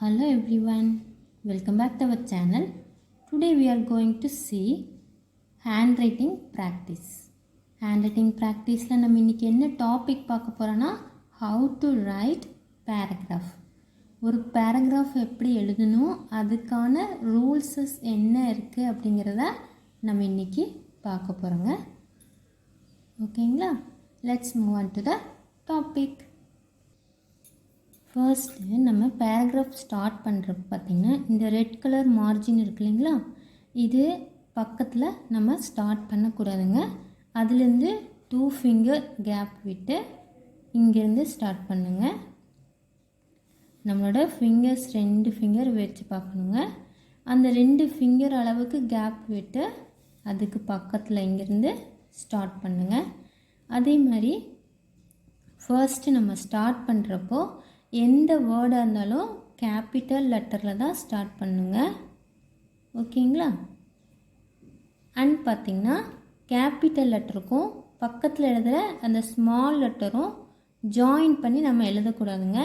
Hello everyone, welcome back to our channel. Today we are going to see handwriting practice. Handwriting practiceல நம்ம இன்னைக்கு என்ன topic பார்க்க போறோம்னா how to write paragraph. ஒரு paragraph எப்படி எழுதணும், அதுக்கான ரூல்ஸஸ் என்ன இருக்கு அப்படிங்கறத நம்ம இன்னைக்கு பார்க்க போறோங்க. ஓகேங்களா? Let's move on to the topic. First நம்ம பேராகிராஃப் ஸ்டார்ட் பண்ணுறப்ப பார்த்திங்கன்னா இந்த ரெட் கலர் மார்ஜின் இருக்கு இல்லைங்களா, இது பக்கத்தில் நம்ம ஸ்டார்ட் பண்ணக்கூடாதுங்க. அதுலேருந்து 2 ஃபிங்கர் கேப் விட்டு இங்கேருந்து ஸ்டார்ட் பண்ணுங்க. நம்மளோட ஃபிங்கர்ஸ் 2 ஃபிங்கர் வச்சு பார்க்கணுங்க. அந்த 2 ஃபிங்கர் அளவுக்கு கேப் விட்டு அதுக்கு பக்கத்தில் இங்கேருந்து ஸ்டார்ட் பண்ணுங்கள். அதே மாதிரி ஃபர்ஸ்ட்டு நம்ம ஸ்டார்ட் பண்ணுறப்போ எந்த வேர்டாக இருந்தாலும் கேபிட்டல் லெட்டரில் தான் ஸ்டார்ட் பண்ணுங்க. ஓகேங்களா? அண்ட் பார்த்திங்கன்னா கேபிட்டல் லெட்டருக்கும் பக்கத்தில் எழுதுகிற அந்த ஸ்மால் லெட்டரும் ஜாயின் பண்ணி நம்ம எழுதக்கூடாதுங்க.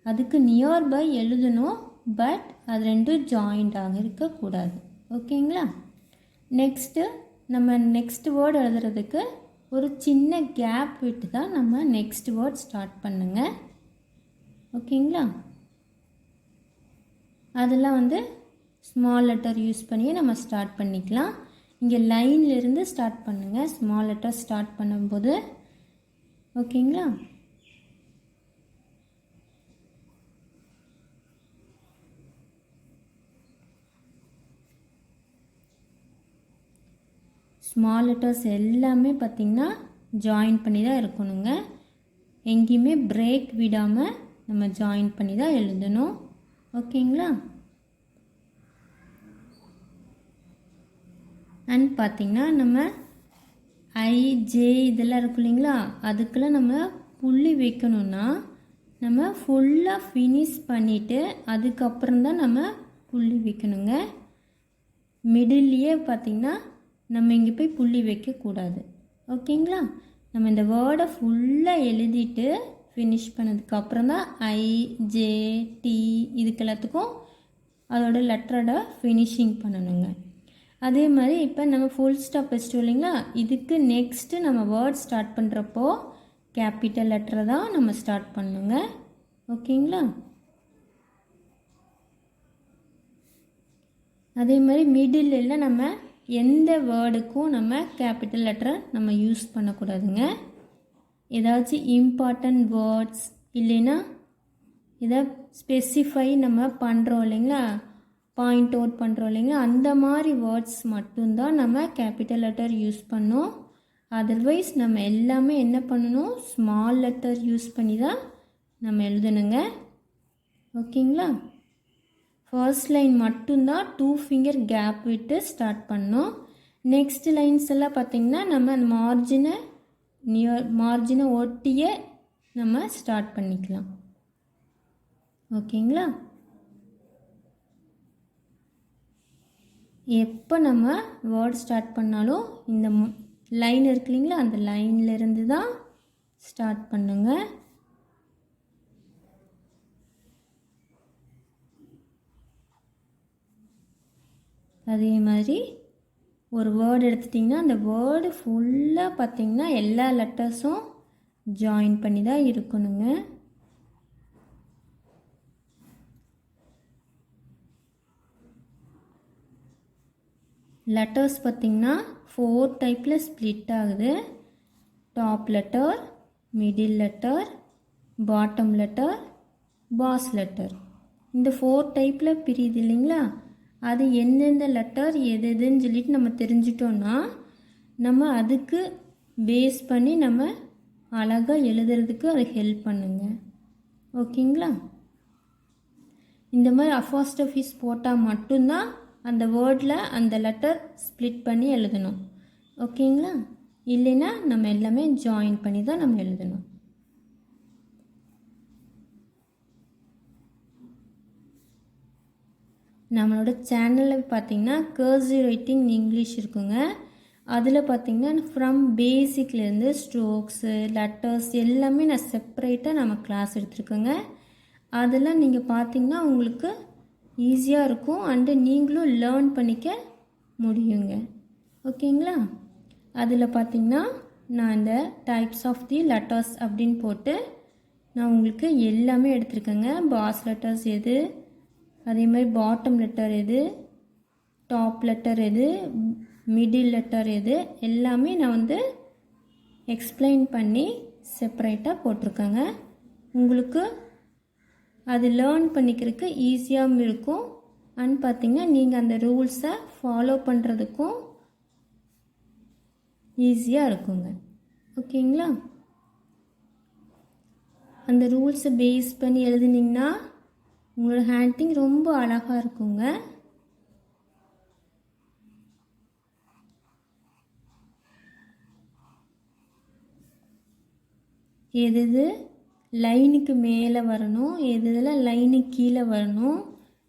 அதுக்கு நியர்பை எழுதணும், பட் அது ரெண்டும் ஜாயிண்டாக இருக்கக்கூடாது. ஓகேங்களா? நெக்ஸ்ட்டு நம்ம நெக்ஸ்ட் வேர்டு எழுதுறதுக்கு ஒரு சின்ன கேப் விட்டு தான் நம்ம நெக்ஸ்ட் வேர்ட் ஸ்டார்ட் பண்ணுங்க. ஓகேங்களா? அதெல்லாம் ஸ்மால் லெட்டர் யூஸ் பண்ணி நம்ம ஸ்டார்ட் பண்ணிக்கலாம். இங்கே லைன்லேருந்து ஸ்டார்ட் பண்ணுங்கள் ஸ்மால் லெட்டர் ஸ்டார்ட் பண்ணும்போது. ஓகேங்களா? ஸ்மால் லெட்டர்ஸ் எல்லாமே பார்த்திங்கன்னா ஜாயின் பண்ணி தான் இருக்கணுங்க. எங்கேயுமே பிரேக் விடாமல் நம்ம ஜாயின் பண்ணி தான் எழுதணும். ஓகேங்களா? அண்ட் பார்த்திங்கன்னா நம்ம ஐஜே இதெல்லாம் இருக்கும் இல்லைங்களா, அதுக்கெல்லாம் நம்ம புள்ளி வைக்கணும்னா நம்ம ஃபுல்லாக ஃபினிஷ் பண்ணிவிட்டு அதுக்கப்புறம் தான் நம்ம புள்ளி வைக்கணுங்க. மிடில்லையே பார்த்திங்கன்னா நம்ம இங்கே போய் புள்ளி வைக்கக்கூடாது. ஓகேங்களா? நம்ம இந்த வேர்டை ஃபுல்லாக எழுதிட்டு ஃபினிஷ் பண்ணதுக்கப்புறம் தான் ஐஜேடி இதுக்கு எல்லாத்துக்கும் அதோட லெட்டரோட ஃபினிஷிங் பண்ணணுங்க. அதே மாதிரி இப்போ நம்ம ஃபுல் ஸ்டாப் வச்சிட்டோம் இல்லைங்களா, இதுக்கு நெக்ஸ்ட்டு நம்ம வேர்ட் ஸ்டார்ட் பண்ணுறப்போ கேபிட்டல் லெட்டரை தான் நம்ம ஸ்டார்ட் பண்ணுங்க. ஓகேங்களா? அதே மாதிரி மிடில் நம்ம எந்த வேர்டுக்கும் நம்ம கேபிட்டல் லெட்டரை நம்ம யூஸ் பண்ணக்கூடாதுங்க. ஏதாச்சும் இம்பார்ட்டன்ட் வேர்ட்ஸ் இல்லைன்னா இதை ஸ்பெசிஃபை நம்ம பண்ணுறோம் இல்லைங்களா, பாயிண்ட் அவுட் பண்ணுறோம் இல்லைங்களா, அந்த மாதிரி வேர்ட்ஸ் மட்டும்தான் நம்ம கேபிட்டல் லெட்டர் யூஸ் பண்ணோம். அதர்வைஸ் நம்ம எல்லாமே என்ன பண்ணணும், ஸ்மால் லெட்டர் யூஸ் பண்ணி தான் நம்ம எழுதணுங்க. ஓகேங்களா? ஃபர்ஸ்ட் லைன் மட்டும்தான் 2 ஃபிங்கர் கேப் விட்டு ஸ்டார்ட் பண்ணோம். நெக்ஸ்ட் லைன்ஸ் எல்லாம் பார்த்திங்கன்னா நம்ம அந்த மார்ஜினை ஒட்டியே நம்ம ஸ்டார்ட் பண்ணிக்கலாம். ஓகேங்களா? எப்போ நம்ம வேர்ட் ஸ்டார்ட் பண்ணாலும் இந்த லைன் இருக்கு இல்லைங்களா, அந்த லைன்லேருந்து தான் ஸ்டார்ட் பண்ணுங்க. அதே மாதிரி ஒரு வேர்டு எடுத்துட்டிங்கன்னா அந்த வேர்டு ஃபுல்லாக பார்த்திங்கன்னா எல்லா லெட்டர்ஸும் ஜாயின் பண்ணி தான் இருக்கணுங்க. லெட்டர்ஸ் பார்த்திங்கன்னா 4 டைப்பில் ஸ்ப்ளிட் ஆகுது. Top letter, middle letter, bottom letter, pass letter. இந்த 4 டைப்பில் பிரியுது இல்லைங்களா, அது எந்தெந்த லெட்டர் எதுன்னு சொல்லிட்டு நம்ம தெரிஞ்சிட்டோன்னா நம்ம அதுக்கு பேஸ் பண்ணி நம்ம அழகாக எழுதுறதுக்கு அது ஹெல்ப் பண்ணுங்க. ஓகேங்களா? இந்த மாதிரி அஃபாஸ்டஃபீஸ் போட்டால் மட்டும்தான் அந்த வேர்டில் அந்த லெட்டர் ஸ்ப்ளிட் பண்ணி எழுதணும். ஓகேங்களா? இல்லைன்னா நம்ம எல்லாமே ஜாயின் பண்ணி தான் நம்ம எழுதணும். நம்மளோட சேனலில் பார்த்திங்கன்னா கர்சிவ் ரைட்டிங் இங்கிலீஷ் இருக்குங்க. அதில் பார்த்திங்கன்னா ஃப்ரம் பேசிக்லேருந்து ஸ்ட்ரோக்ஸு லெட்டர்ஸ் எல்லாமே நான் செப்பரேட்டாக நம்ம கிளாஸ் எடுத்துருக்கோங்க. அதெல்லாம் நீங்கள் பார்த்தீங்கன்னா உங்களுக்கு ஈஸியாக இருக்கும் அண்டு நீங்களும் லேர்ன் பண்ணிக்க முடியுங்க. ஓகேங்களா? அதில் பார்த்திங்கன்னா நான் இந்த டைப்ஸ் ஆஃப் தி லெட்டர்ஸ் அப்படின்னு போட்டு நான் உங்களுக்கு எல்லாமே எடுத்துருக்கேங்க. பாஸ் லெட்டர்ஸ் எது, அதே மாதிரி பாட்டம் லெட்டர் எது, டாப் லெட்டர் எது, மிடில் லெட்டர் எது, எல்லாமே நான் வந்து எக்ஸ்பிளைன் பண்ணி செப்பரேட்டாக போட்டிருக்கேங்க. உங்களுக்கு அது லேர்ன் பண்ணிக்கிறதுக்கு ஈஸியாகவும் இருக்கும் அண்ட் பார்த்திங்கன்னா நீங்கள் அந்த ரூல்ஸை ஃபாலோ பண்ணுறதுக்கும் ஈஸியாக இருக்குங்க. ஓகேங்களா? அந்த ரூல்ஸை பேஸ் பண்ணி எழுதுனீங்கன்னா உங்களோட ஹேண்ட்ரைட்டிங் ரொம்ப அழகாக இருக்குங்க. எது லைனுக்கு மேலே வரணும், எதில் லைனுக்கு கீழே வரணும்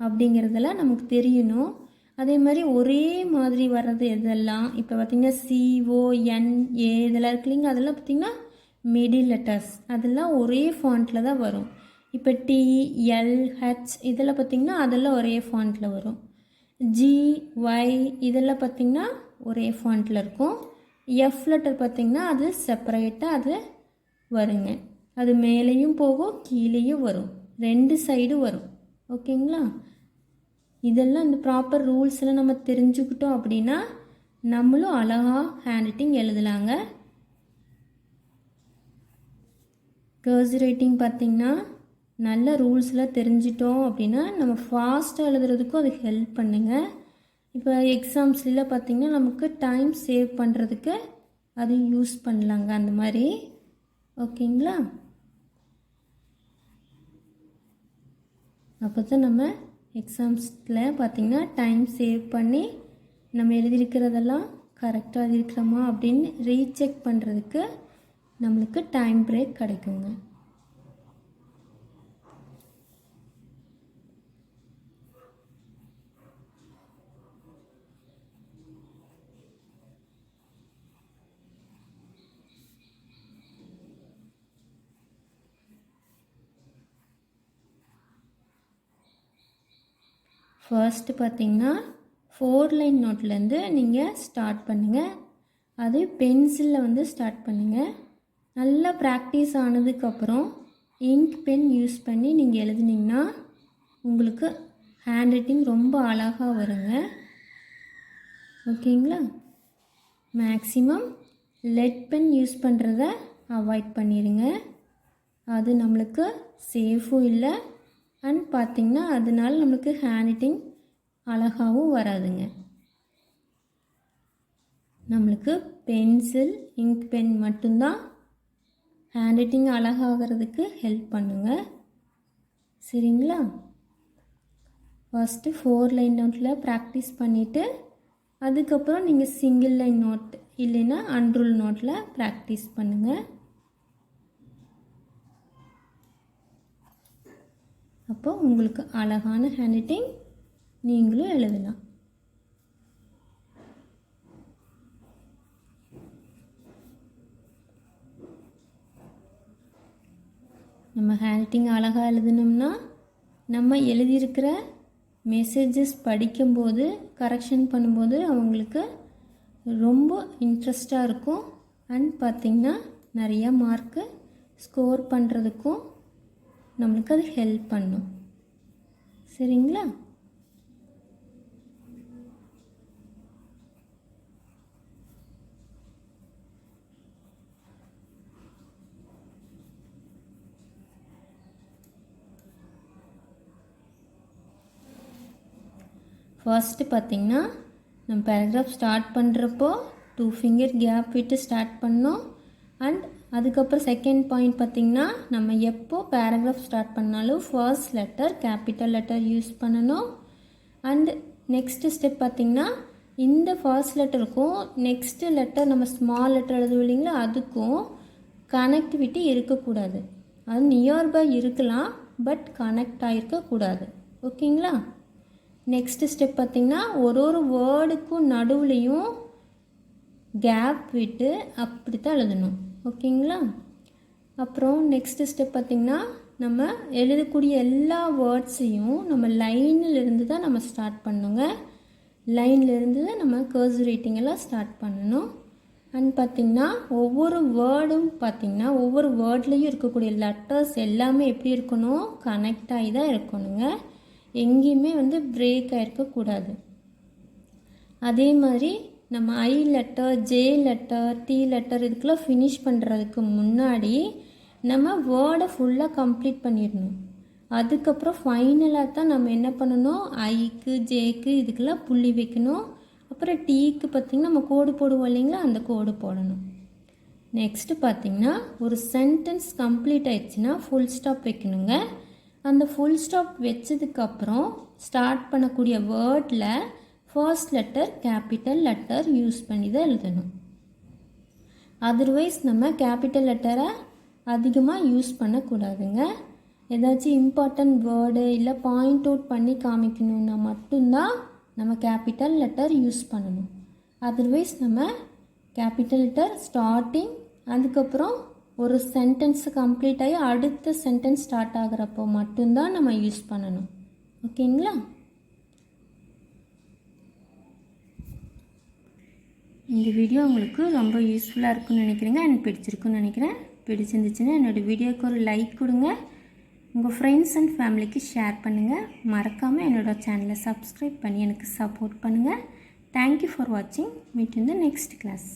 அப்படிங்கிறதெல்லாம் நமக்கு தெரியணும். அதே மாதிரி ஒரே மாதிரி வர்றது எதெல்லாம் இப்போ பார்த்திங்கன்னா CONA இதெல்லாம் இருக்கு இல்லைங்க, அதெல்லாம் பார்த்திங்கன்னா மிடில் லெட்டர்ஸ், அதெல்லாம் ஒரே ஃபாண்ட்டில் தான் வரும். இப்போ TLH இதெல்லாம் பார்த்திங்கன்னா அதெல்லாம் ஒரே ஃபாண்ட்டில் வரும். GY இதெல்லாம் பார்த்திங்கன்னா ஒரே ஃபாண்ட்டில் இருக்கும். F லெட்டர் பார்த்திங்கன்னா அது செப்பரேட்டாக அது வருங்க. அது மேலேயும் போகும் கீழேயும் வரும், 2 சைடும் வரும். ஓகேங்களா? இதெல்லாம் இந்த ப்ராப்பர் ரூல்ஸ்லாம் நம்ம தெரிஞ்சுக்கிட்டோம் அப்படின்னா நம்மளும் அழகாக ஹேண்ட் ரைட்டிங் எழுதலாங்க. கர்சிவ் ரைட்டிங் பார்த்திங்கன்னா நல்ல ரூல்ஸ்லாம் தெரிஞ்சிட்டோம் அப்படின்னா நம்ம ஃபாஸ்ட்டாக எழுதுறதுக்கும் அது ஹெல்ப் பண்ணுங்க. இப்போ எக்ஸாம்ஸ்லாம் பார்த்திங்கன்னா நமக்கு டைம் சேவ் பண்ணுறதுக்கு அது யூஸ் பண்ணலாங்க அந்த மாதிரி. ஓகேங்களா? அப்போ தான் நம்ம எக்ஸாம்ஸில் பார்த்திங்கன்னா டைம் சேவ் பண்ணி நம்ம எழுதியிருக்கிறதெல்லாம் கரெக்டாக இருக்கிறோமா அப்படின்னு ரீசெக் பண்ணுறதுக்கு நம்மளுக்கு டைம் பிரேக் கிடைக்குங்க. ஃபர்ஸ்ட்டு பார்த்திங்கன்னா 4 லைன் நோட்லேருந்து நீங்கள் ஸ்டார்ட் பண்ணுங்கள். அது பென்சிலில் வந்து ஸ்டார்ட் பண்ணுங்கள். நல்லா ப்ராக்டிஸ் ஆனதுக்கப்புறம் இங்க் பென் யூஸ் பண்ணி நீங்கள் எழுதுனீங்கன்னா உங்களுக்கு ஹேண்ட் ரைட்டிங் ரொம்ப அழகாக வருங்க. ஓகேங்களா? மேக்ஸிமம் லெட் பென் யூஸ் பண்ணுறத அவாய்ட் பண்ணிடுங்க. அது நம்மளுக்கு சேஃபும் இல்லை அண்ட் பார்த்திங்கன்னா அதனால நம்மளுக்கு ஹேண்ட் ரைட்டிங் அழகாகவும் வராதுங்க. நம்மளுக்கு பென்சில் இங்க் பென் மட்டும்தான் ஹேண்ட் ரைட்டிங் அழகாகிறதுக்கு ஹெல்ப் பண்ணுங்க. சரிங்களா? ஃபஸ்ட்டு 4 லைன் நோட்டில் ப்ராக்டிஸ் பண்ணிவிட்டு அதுக்கப்புறம் நீங்கள் சிங்கிள் லைன் நோட் இல்லைன்னா அன்ரூல் நோட்டில் ப்ராக்டிஸ் பண்ணுங்கள். அப்போ உங்களுக்கு அழகான ஹேண்ட் ரைட்டிங் நீங்களும் எழுதலாம். நம்ம ஹேண்ட் ரைட்டிங் அழகாக எழுதணும்னா நம்ம எழுதியிருக்கிற மெசேஜஸ் படிக்கும்போது கரெக்ஷன் பண்ணும்போது அவங்களுக்கு ரொம்ப இன்ட்ரெஸ்டாக இருக்கும் அண்ட் பார்த்திங்கன்னா நிறையா மார்க்கு ஸ்கோர் பண்ணுறதுக்கும் நம்மளுக்கு அது ஹெல்ப் பண்ணும். சரிங்களா? ஃபர்ஸ்ட்டு பார்த்திங்கன்னா நம்ம பேராகிராஃப் ஸ்டார்ட் பண்ணுறப்போ 2 ஃபிங்கர் கேப் விட்டு ஸ்டார்ட் பண்ணோம். அண்ட் அதுக்கப்புறம் செகண்ட் பாயிண்ட் பார்த்திங்கன்னா நம்ம எப்போ பேராகிராஃப் ஸ்டார்ட் பண்ணாலும் first letter capital letter use பண்ணணும். அண்ட் நெக்ஸ்ட்டு ஸ்டெப் பார்த்திங்கன்னா இந்த ஃபர்ஸ்ட் லெட்டருக்கும் நெக்ஸ்ட்டு லெட்டர் நம்ம ஸ்மால் லெட்டர் எழுதுவோம் இல்லைங்களா, அதுக்கும் கனெக்டிவிட்டி இருக்கக்கூடாது. அது நியர்பை இருக்கலாம் பட் கனெக்ட் ஆகிருக்கக்கூடாது. ஓகேங்களா? நெக்ஸ்ட்டு ஸ்டெப் பார்த்திங்கன்னா ஒரு வேர்டுக்கும் நடுவுலையும் கேப் விட்டு அப்படி தான் எழுதணும். ஓகேங்களா? அப்புறம் நெக்ஸ்ட்டு ஸ்டெப் பார்த்திங்கன்னா நம்ம எழுதக்கூடிய எல்லா வேர்ட்ஸையும் நம்ம லைனிலிருந்து தான் நம்ம ஸ்டார்ட் பண்ணுங்க. லைன்லேருந்து தான் நம்ம கர்சர் ரைட்டிங் எல்லாம் ஸ்டார்ட் பண்ணணும். அண்ட் பார்த்திங்கன்னா ஒவ்வொரு வேர்டும் பார்த்திங்கன்னா ஒவ்வொரு வேர்ட்லேயும் இருக்கக்கூடிய லெட்டர்ஸ் எல்லாமே எப்படி இருக்கணும், கனெக்ட் ஆகி தான் இருக்கணுங்க. எங்கேயுமே பிரேக் ஆகிருக்கக்கூடாது. அதே மாதிரி நம்ம I letter, J letter, T letter இதுக்கெல்லாம் ஃபினிஷ் பண்ணுறதுக்கு முன்னாடி நம்ம வேர்டை ஃபுல்லாக கம்ப்ளீட் பண்ணிடணும். அதுக்கப்புறம் ஃபைனலாக தான் நம்ம என்ன பண்ணணும், ஐக்கு ஜேக்கு இதுக்கெல்லாம் புள்ளி வைக்கணும். அப்புறம் டீக்கு பார்த்திங்கன்னா நம்ம கோடு போடுவோம் இல்லைங்களா, அந்த கோடு போடணும். நெக்ஸ்ட்டு பார்த்திங்கன்னா ஒரு சென்டென்ஸ் கம்ப்ளீட் ஆயிடுச்சுன்னா ஃபுல் ஸ்டாப் வைக்கணுங்க. அந்த ஃபுல் ஸ்டாப் வச்சதுக்கப்புறம் ஸ்டார்ட் பண்ணக்கூடிய வேர்டில் first letter capital letter use பண்ணி தான் எழுதணும். அதர்வைஸ் நம்ம கேபிட்டல் லெட்டரை அதிகமாக யூஸ் பண்ணக்கூடாதுங்க. ஏதாச்சும் இம்பார்ட்டன்ட் வேர்டு இல்லை பாயிண்ட் அவுட் பண்ணி காமிக்கணுன்னா மட்டும்தான் நம்ம கேபிட்டல் லெட்டர் யூஸ் பண்ணணும். அதர்வைஸ் நம்ம கேபிட்டல் லெட்டர் ஸ்டார்டிங், அதுக்கப்புறம் ஒரு சென்டென்ஸ் கம்ப்ளீட் ஆகி அடுத்த சென்டென்ஸ் ஸ்டார்ட் ஆகிறப்போ மட்டும்தான் நம்ம யூஸ் பண்ணணும். ஓகேங்களா? இந்த வீடியோ உங்களுக்கு ரொம்ப யூஸ்ஃபுல்லாக இருக்குன்னு நினைக்கிறேங்க. எனக்கு பிடிச்சிருக்குன்னு நினைக்கிறேன். பிடிச்சிருந்துச்சுன்னா என்னோடய வீடியோவுக்கு ஒரு லைக் கொடுங்க. உங்கள் ஃப்ரெண்ட்ஸ் அண்ட் ஃபேமிலிக்கு ஷேர் பண்ணுங்கள். மறக்காமல் என்னோடய சேனலை சப்ஸ்கிரைப் பண்ணி எனக்கு சப்போர்ட் பண்ணுங்கள். தேங்க்யூ ஃபார் வாட்சிங். Meet in the next class.